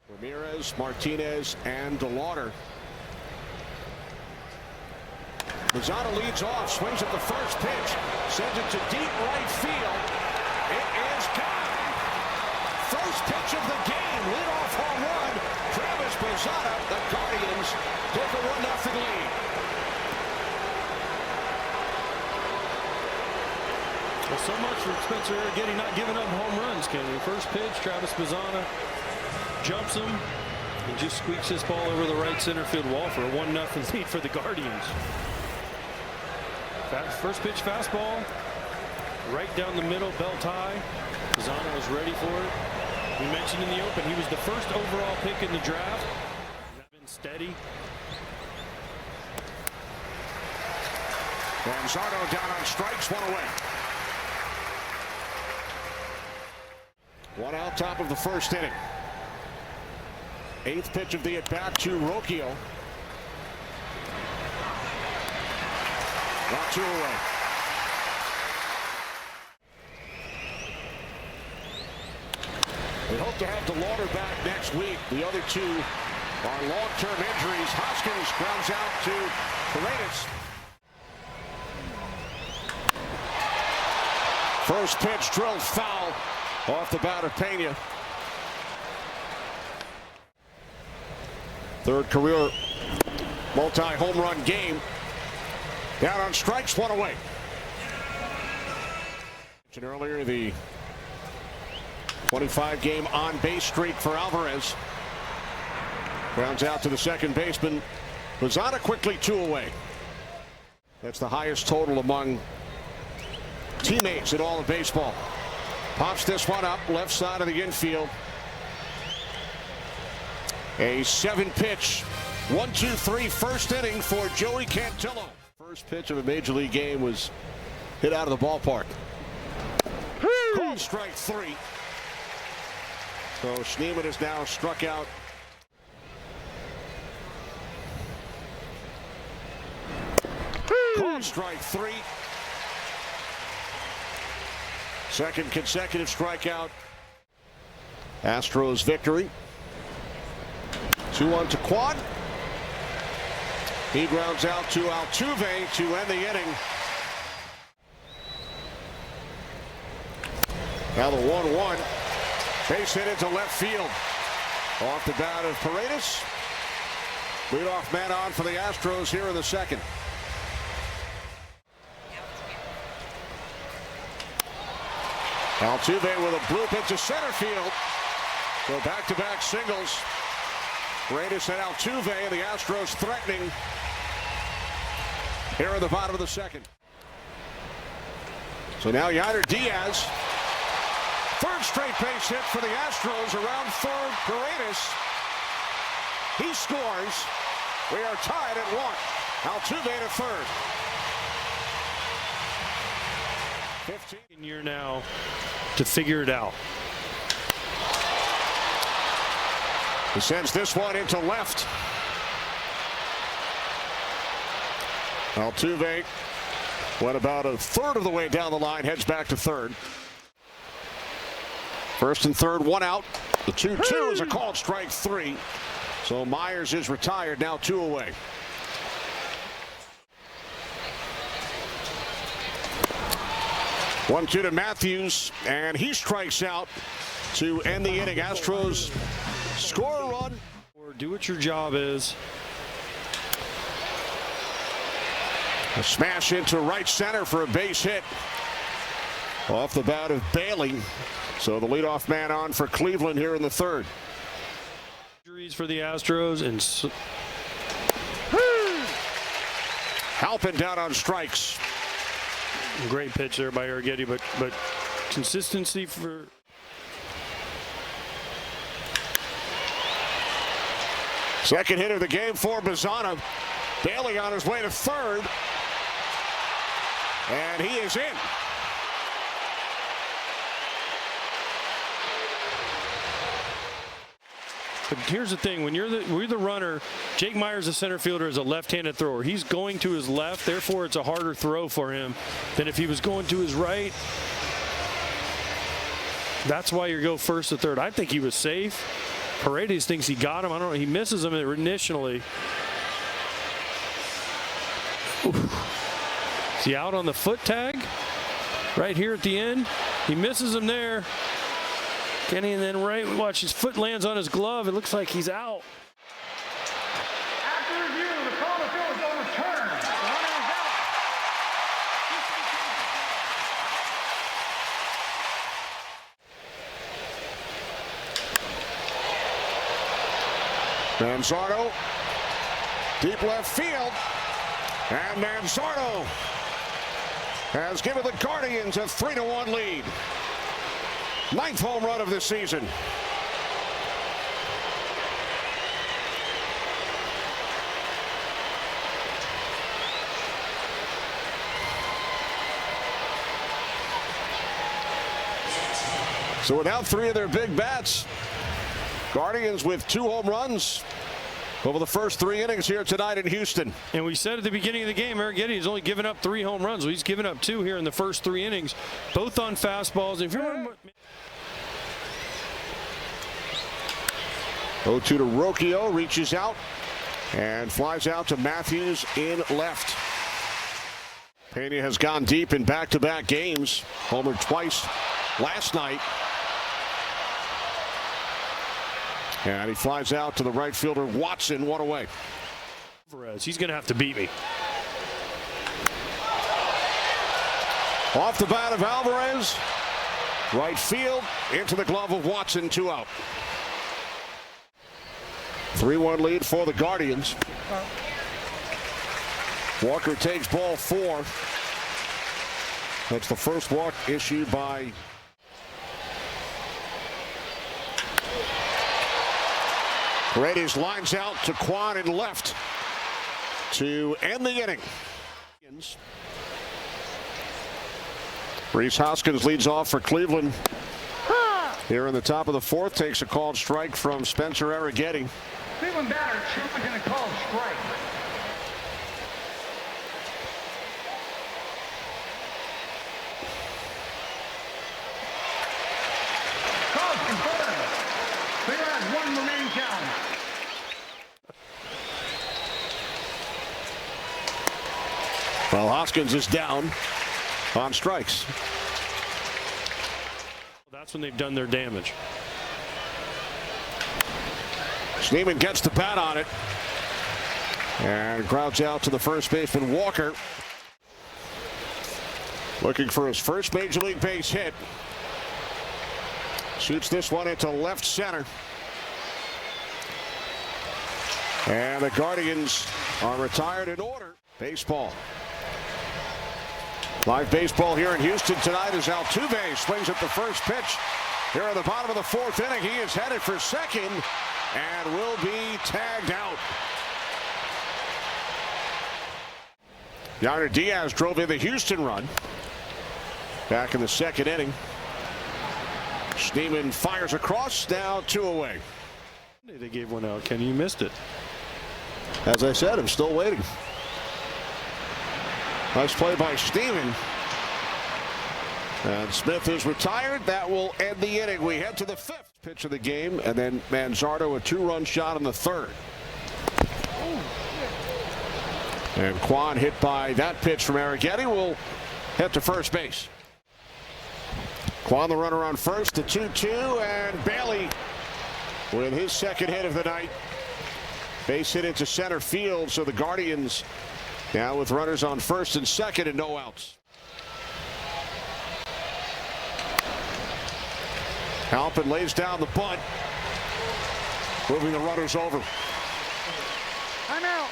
Ramirez, Martinez, and DeLauder. Bazzana leads off, swings at the first pitch, sends it to deep right field. It is gone. First pitch of the game, leadoff home run. Travis Bazzana, the Guardians take a 1-0 lead. Well, so much for Spencer Arrighetti not giving up home runs, Kenny. First pitch, Travis Bazzana jumps him and just squeaks this ball over the right center field wall for a 1-0 lead for the Guardians. First pitch fastball, right down the middle, belt high. Bazzana was ready for it. We mentioned in the open, he was the first overall pick in the draft. Been steady. Manzardo down on strikes, one away. One out, top of the first inning. Eighth pitch of the at-bat to Rocchio. Not two away. We hope to have DeLauder back next week. The other two are long-term injuries. Hoskins grounds out to Paredes. First pitch drilled foul off the bat of Pena. Third career multi-home run game. Down on strikes, one away. Mentioned earlier the 25-game on-base streak for Alvarez. Grounds out to the second baseman. Bazzana quickly two away. That's the highest total among teammates in all of baseball. Pops this one up, left side of the infield. A 7-pitch, 1-2-3 first inning for Joey Cantillo. First pitch of a major league game was hit out of the ballpark. Called strike three. So Schneemann is now struck out. Called strike three. Second consecutive strikeout. Astros victory. 2-1 to Quad. He grounds out to Altuve to end the inning. Now the 1-1. Base hit into left field. Off the bat of Paredes. Leadoff man on for the Astros here in the second. Altuve with a bloop into center field. So back-to-back singles. Paredes and Altuve, and the Astros threatening here in the bottom of the second. So now Yainer Diaz. Third straight base hit for the Astros around third. Paredes. He scores. We are tied at one. Altuve to third. 15 year now to figure it out. He sends this one into left. Altuve went about a third of the way down the line, heads back to third. First and third, one out. The 2-2 is a called strike three. So Myers is retired, now two away. One-two to Matthews, and he strikes out to end the inning. Astros score a run. Or do what your job is. A smash into right center for a base hit. Off the bat of Bailey. So the leadoff man on for Cleveland here in the third. Injuries for the Astros and Halpin down on strikes. great pitch there by Arrighetti, but consistency for. Second hit of the game for Bazzana. Bailey on his way to third. And he is in. But here's the thing, when you're the runner, Jake Myers, the center fielder, is a left-handed thrower. He's going to his left, therefore it's a harder throw for him than if he was going to his right. That's why you go first to third. I think he was safe. Paredes thinks he got him. I don't know. He misses him initially. Oof. Is he out on the foot tag? Right here at the end. He misses him there. Kenny, and then watch, his foot lands on his glove. It looks like he's out. After review, the call of the field is overturned. The runner is out. Manzardo, deep left field, and Manzardo has given the Guardians a 3-1 lead. 9th home run of this season. So without 3 of their big bats, Guardians with 2 home runs over the first 3 innings here tonight in Houston. And we said at the beginning of the game, Arrighetti has only given up 3 home runs. Well, he's given up 2 here in the first 3 innings, both on fastballs. If you remember, 0-2 to Rocchio, reaches out and flies out to Matthews in left. Pena has gone deep in back-to-back games, homered twice last night. And he flies out to the right fielder, Watson, 1 away. He's going to have to beat me. Off the bat of Alvarez, right field, into the glove of Watson, 2 out. 3-1 lead for the Guardians. Walker takes ball 4. That's the first walk issued by Paredes. Lines out to Quan in left to end the inning. Rhys Hoskins leads off for Cleveland. Here in the top of the 4th, takes a called strike from Spencer Arrighetti. Cleveland batter challenging a called strike. Called confirmed. Clear has 1 remaining count. Well, Hoskins is down on strikes. That's when they've done their damage. Schneemann gets the bat on it and grounds out to the first baseman Walker, looking for his first major league base hit. Shoots this one into left center, and the Guardians are retired in order. Baseball. Live baseball here in Houston tonight as Altuve swings at the first pitch. Here at the bottom of the 4th inning, he is headed for second and will be tagged out. Yainer Diaz drove in the Houston run back in the 2nd inning. Schneemann fires across, now 2 away. They gave 1 out. Kenny, you missed it. As I said, I'm still waiting. Nice play by Schneemann. And Smith is retired. That will end the inning. We head to the 5th pitch of the game, and then Manzardo, a 2-run shot in the 3rd. And Quan, hit by that pitch from Arrighetti, will head to first base. Quan, the runner on first, the 2-2, and Bailey with his 2nd hit of the night. Base hit into center field, so the Guardians now with runners on first and second and no outs. Halpin lays down the bunt, moving the runners over. I'm out.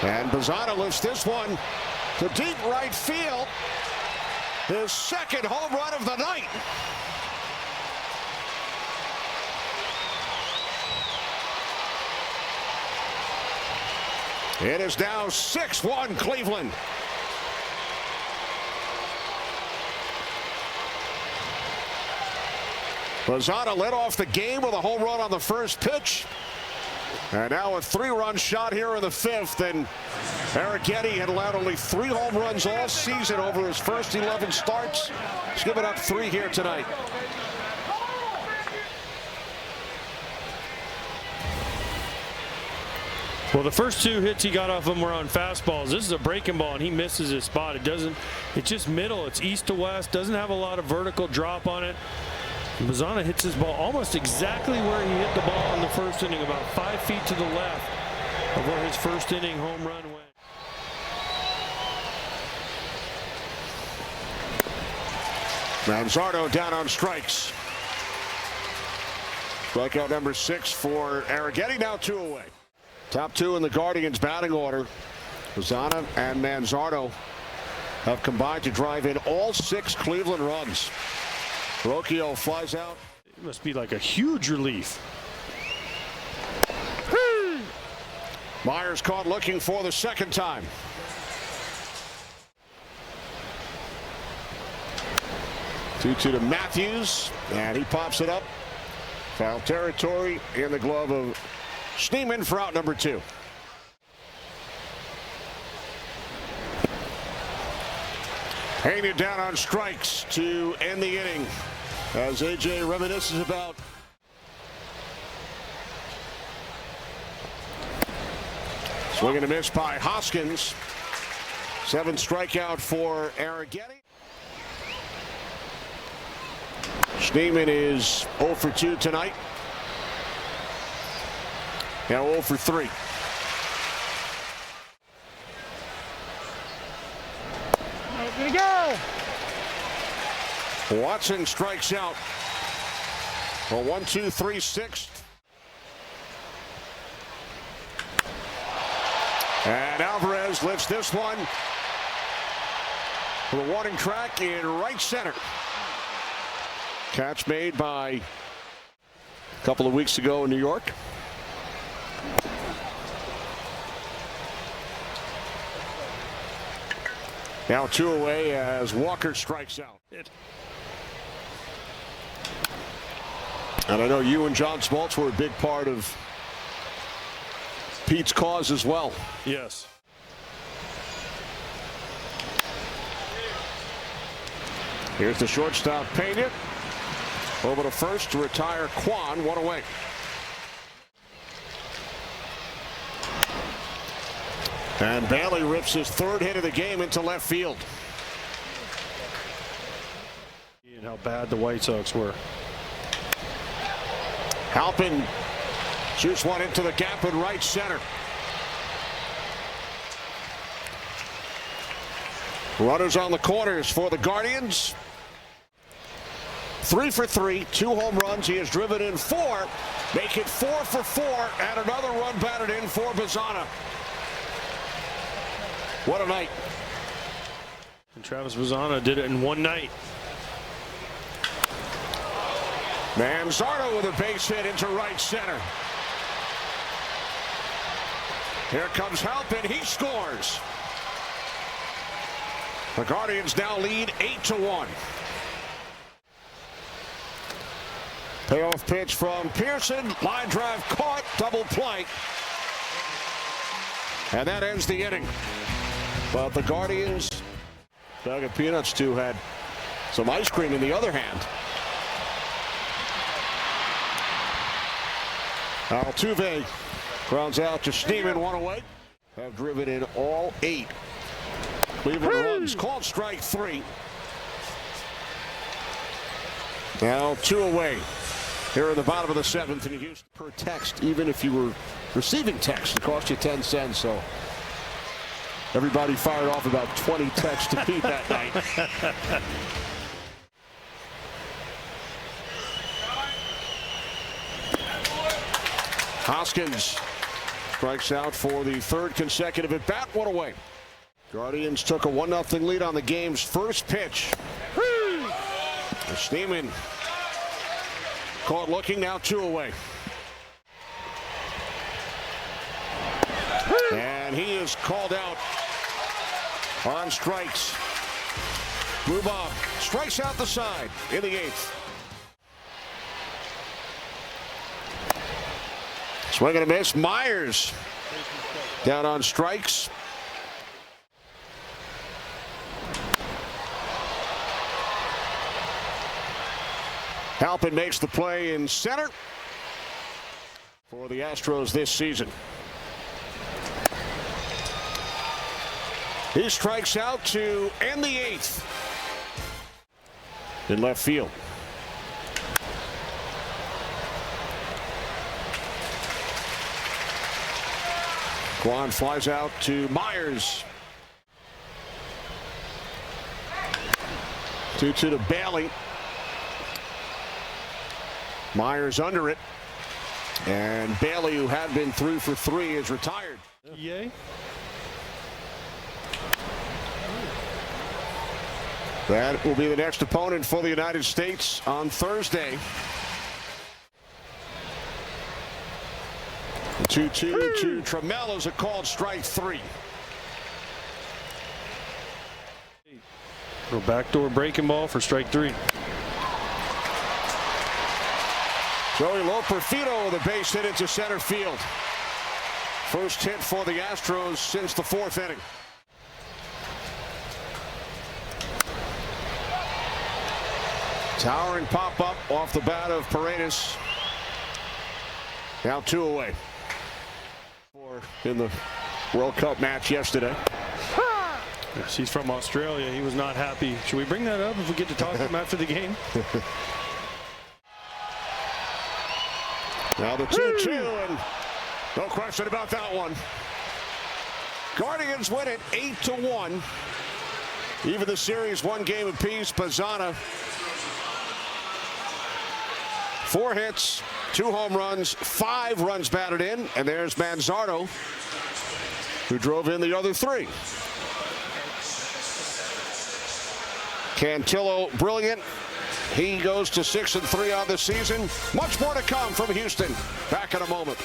And Bazzana lifts this one to deep right field. His 2nd home run of the night. It is now 6-1 Cleveland. Bazzana led off the game with a home run on the first pitch. And now a 3-run shot here in the 5th. And Arrighetti had allowed only 3 home runs all season over his first 11 starts. He's given up 3 here tonight. Well, the first 2 hits he got off him were on fastballs. This is a breaking ball, and he misses his spot. It's just middle. It's east to west. Doesn't have a lot of vertical drop on it. Bazzana hits his ball almost exactly where he hit the ball in the first inning, about 5 feet to the left of where his first inning home run went. Manzardo down on strikes. Strikeout number 6 for Arrighetti, now 2 away. Top 2 in the Guardians batting order. Bazzana and Manzardo have combined to drive in all 6 Cleveland runs. Rocchio flies out. It must be like a huge relief. Myers caught looking for the second time. Two-two to Matthews, and he pops it up. Foul territory in the glove of Schneemann for out number 2. Haney down on strikes to end the inning as AJ reminisces about swing and a miss by Hoskins. 7 strikeout for Arrighetti. Schneemann is 0 for 2 tonight. Now 0 for 3. Here we go. Watson strikes out. A 1-2-3-6. And Alvarez lifts this one with a warning track in right center. Catch made by a couple of weeks ago in New York. Now 2 away as Walker strikes out. And I know you and John Smoltz were a big part of Pete's cause as well. Yes. Here's the shortstop, Pena. Over to first to retire Kwan, 1 away. And Bailey rips his 3rd hit of the game into left field. And how bad the White Sox were. Halpin shoots one into the gap in right center. Runners on the corners for the Guardians. 3 for 3, 2 home runs. He has driven in 4. Make it 4 for 4, and another run batted in for Bazzana. What a night. And Travis Bazzana did it in 1 night. Manzardo with a base hit into right center. Here comes Halpin. He scores. The Guardians now lead 8-1. Payoff pitch from Pearson. Line drive caught. Double play. And that ends the inning. But the Guardians, Doug and Peanuts too, had some ice cream in the other hand. Altuve grounds out to Schneemann, 1 away. Have driven in all 8 Cleveland runs. Called strike 3. Now 2 away. Here in the bottom of the 7th in Houston. Per text, even if you were receiving text, it cost you 10 cents. So everybody fired off about 20 texts to Pete that night. Hoskins strikes out for the 3rd consecutive at bat, 1 away. Guardians took a 1-0 lead on the game's first pitch. Schneemann caught looking, now 2 away. And he is called out on strikes. Lubow strikes out the side in the 8th. Swing and a miss. Myers down on strikes. Halpin makes the play in center for the Astros this season. He strikes out to end the 8th. In left field. Kwan flies out to Myers. 2-2 to Bailey. Myers under it. And Bailey, who had been through for 3, is retired. Yay. That will be the next opponent for the United States on Thursday. 2-2 to Trammell is a called strike 3. Little backdoor breaking ball for strike 3. Joey Loperfido with a base hit into center field. First hit for the Astros since the 4th inning. Towering pop-up off the bat of Paredes. Now 2 away. In the World Cup match yesterday. Yes, he's from Australia. He was not happy. Should we bring that up if we get to talk to him after the game? Now the 2-2, and no question about that one. Guardians win it 8-1. Even the series 1 game apiece. Bazzana 4 hits, 2 home runs, 5 runs batted in, and there's Manzardo, who drove in the other 3. Cantillo brilliant. He goes to 6-3 on the season. Much more to come from Houston. Back in a moment.